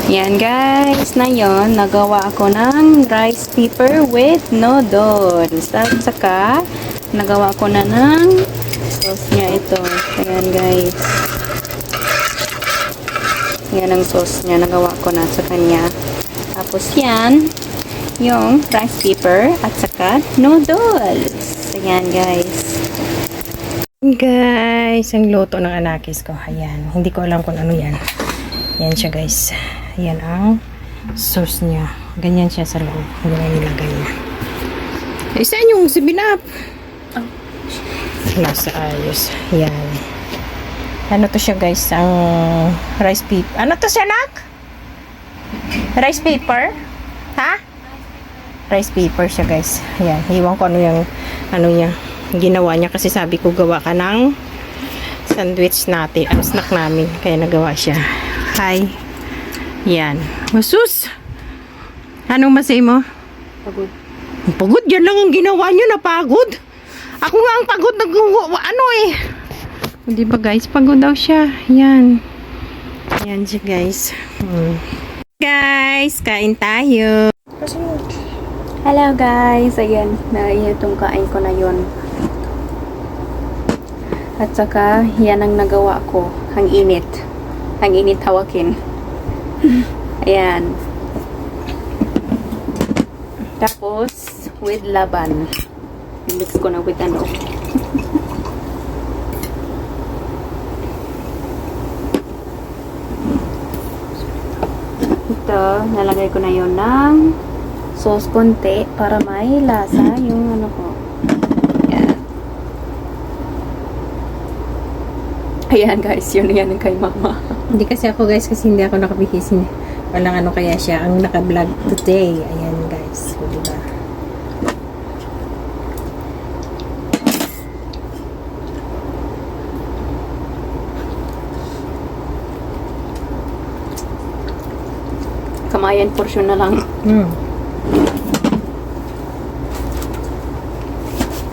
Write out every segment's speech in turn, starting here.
Yan guys, na yon nagawa ako ng rice paper with noodles. At saka, nagawa ko na ng sauce niya ito. Ayan guys. Yan ang sauce niya, nagawa ko na sa kanya. Tapos yan, yung rice paper at saka noodles. Ayan guys. Guys, ang luto ng anakis ko. Ayan, hindi ko alam kung ano yan. Yan siya guys. Yan ang sauce niya. Ganyan siya sa loob. Ganyan nilagay niya. Isa yung 7-Up. Oh. Nasa ayos. Yan. Ano to siya guys? Ang rice paper. Ano to siya, nak? Rice paper? Ha? Rice paper siya guys. Yan. Iwan ko ano yung niya. Ginawa niya kasi sabi ko gawa ka ng sandwich natin. Ang snack namin. Kaya nagawa siya. Hi. Yan. Masus! Anong masay mo? Pagod. Pagod? Yan lang ang ginawa niyo na pagod. Ako nga ang pagod ano eh. Di ba guys? Pagod daw siya. Yan. Yan siya guys. Guys, kain tayo. Hello guys. Ayan. Itong kain ko na yun. At saka, yan ang nagawa ko. Ang init. Ang init hawakin. Ayan. Tapos, with laban. I-mix ko na with ano. Ito, nalagay ko na yon ng sauce konti para may lasa yung ano ko. Ayan. Ayan guys, yun yan kay mama. Hindi kasi ako guys, kasi hindi ako nakabihis. Walang ano kaya siya ang naka-vlog today. Ayan guys. So, diba? Kamayan portion na lang.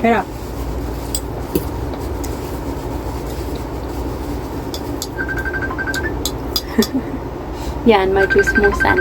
Sarap. Yan, may chismosan.